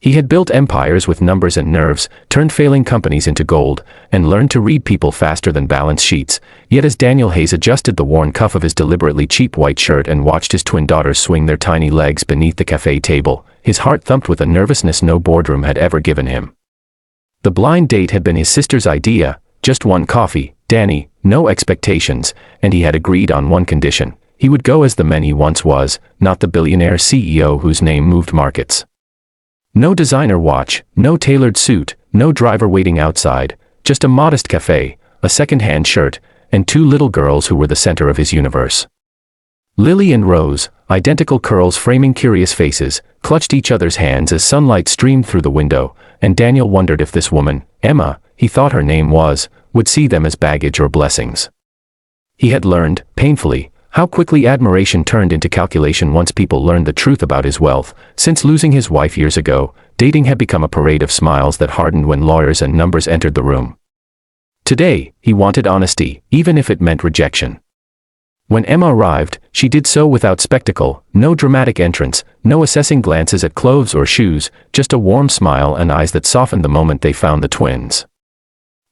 He had built empires with numbers and nerves, turned failing companies into gold, and learned to read people faster than balance sheets. Yet as Daniel Hayes adjusted the worn cuff of his deliberately cheap white shirt and watched his twin daughters swing their tiny legs beneath the cafe table, his heart thumped with a nervousness no boardroom had ever given him. The blind date had been his sister's idea, just one coffee, Danny, no expectations, and he had agreed on one condition. He would go as the man he once was, not the billionaire CEO whose name moved markets. No designer watch, no tailored suit, no driver waiting outside, just a modest cafe, a second-hand shirt, and two little girls who were the center of his universe. Lily and Rose, identical curls framing curious faces, clutched each other's hands as sunlight streamed through the window, and Daniel wondered if this woman, Emma, he thought her name was, would see them as baggage or blessings. He had learned, painfully, how quickly admiration turned into calculation once people learned the truth about his wealth. Since losing his wife years ago, dating had become a parade of smiles that hardened when lawyers and numbers entered the room. Today, he wanted honesty, even if it meant rejection. When Emma arrived, she did so without spectacle, no dramatic entrance, no assessing glances at clothes or shoes, just a warm smile and eyes that softened the moment they found the twins.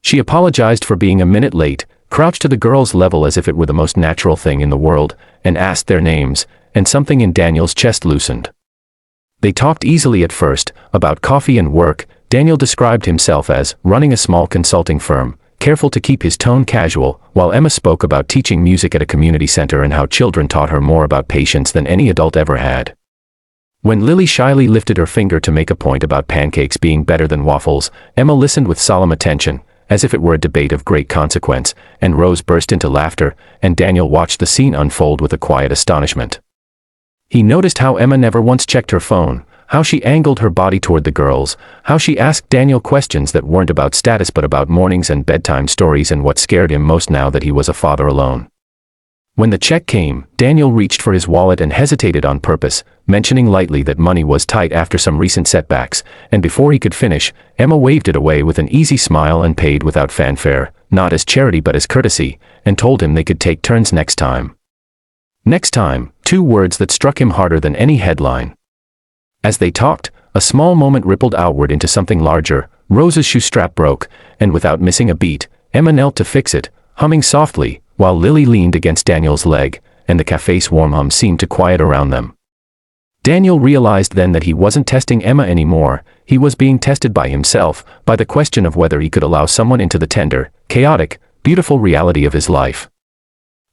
She apologized for being a minute late, crouched to the girls' level as if it were the most natural thing in the world, and asked their names, and something in Daniel's chest loosened. They talked easily at first, about coffee and work. Daniel described himself as running a small consulting firm, careful to keep his tone casual, while Emma spoke about teaching music at a community center and how children taught her more about patience than any adult ever had. When Lily shyly lifted her finger to make a point about pancakes being better than waffles, Emma listened with solemn attention, as if it were a debate of great consequence, and Rose burst into laughter, and Daniel watched the scene unfold with a quiet astonishment. He noticed how Emma never once checked her phone, how she angled her body toward the girls, how she asked Daniel questions that weren't about status but about mornings and bedtime stories and what scared him most now that he was a father alone. When the check came, Daniel reached for his wallet and hesitated on purpose, mentioning lightly that money was tight after some recent setbacks, and before he could finish, Emma waved it away with an easy smile and paid without fanfare, not as charity but as courtesy, and told him they could take turns next time. Next time, two words that struck him harder than any headline. As they talked, a small moment rippled outward into something larger. Rose's shoe strap broke, and without missing a beat, Emma knelt to fix it, humming softly, while Lily leaned against Daniel's leg, and the cafe's warm hum seemed to quiet around them. Daniel realized then that he wasn't testing Emma anymore. He was being tested by himself, by the question of whether he could allow someone into the tender, chaotic, beautiful reality of his life.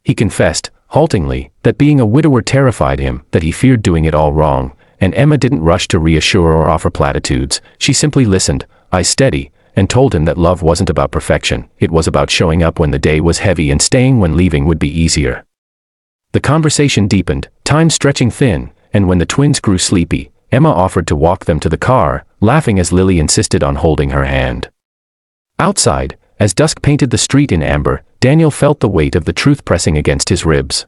He confessed, haltingly, that being a widower terrified him, that he feared doing it all wrong, and Emma didn't rush to reassure or offer platitudes. She simply listened, eyes steady, and told him that love wasn't about perfection. It was about showing up when the day was heavy and staying when leaving would be easier. The conversation deepened, time stretching thin, and when the twins grew sleepy, Emma offered to walk them to the car, laughing as Lily insisted on holding her hand. Outside, as dusk painted the street in amber, Daniel felt the weight of the truth pressing against his ribs.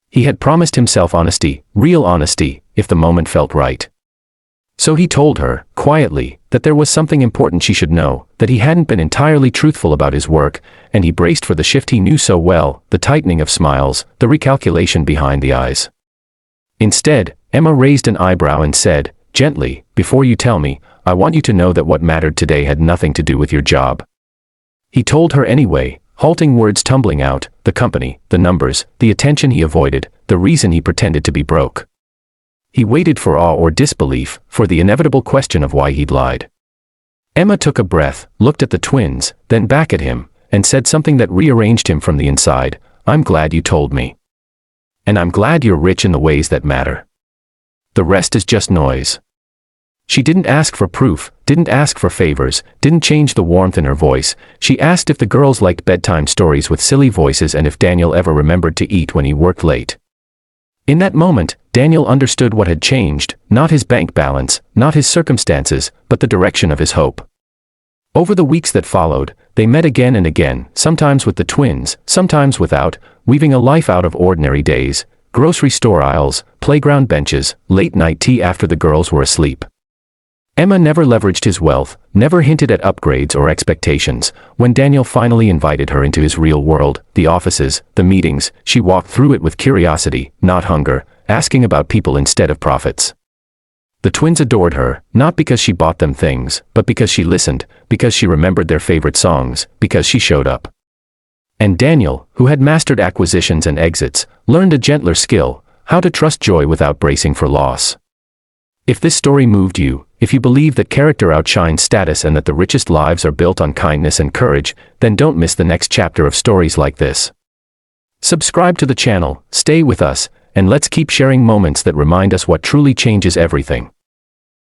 He had promised himself honesty, real honesty, if the moment felt right. So he told her, quietly, that there was something important she should know, that he hadn't been entirely truthful about his work, and he braced for the shift he knew so well, the tightening of smiles, the recalculation behind the eyes. Instead, Emma raised an eyebrow and said, gently, before you tell me, I want you to know that what mattered today had nothing to do with your job. He told her anyway, halting words tumbling out, the company, the numbers, the attention he avoided, the reason he pretended to be broke. He waited for awe or disbelief, for the inevitable question of why he'd lied. Emma took a breath, looked at the twins, then back at him, and said something that rearranged him from the inside. I'm glad you told me. And I'm glad you're rich in the ways that matter. The rest is just noise. She didn't ask for proof, didn't ask for favors, didn't change the warmth in her voice. She asked if the girls liked bedtime stories with silly voices and if Daniel ever remembered to eat when he worked late. In that moment, Daniel understood what had changed, not his bank balance, not his circumstances, but the direction of his hope. Over the weeks that followed, they met again and again, sometimes with the twins, sometimes without, weaving a life out of ordinary days, grocery store aisles, playground benches, late-night tea after the girls were asleep. Emma never leveraged his wealth, never hinted at upgrades or expectations. When Daniel finally invited her into his real world, the offices, the meetings, she walked through it with curiosity, not hunger, asking about people instead of profits. The twins adored her, not because she bought them things, but because she listened, because she remembered their favorite songs, because she showed up. And Daniel, who had mastered acquisitions and exits, learned a gentler skill: how to trust joy without bracing for loss. If this story moved you, if you believe that character outshines status and that the richest lives are built on kindness and courage, then don't miss the next chapter of stories like this. Subscribe to the channel, stay with us, and let's keep sharing moments that remind us what truly changes everything.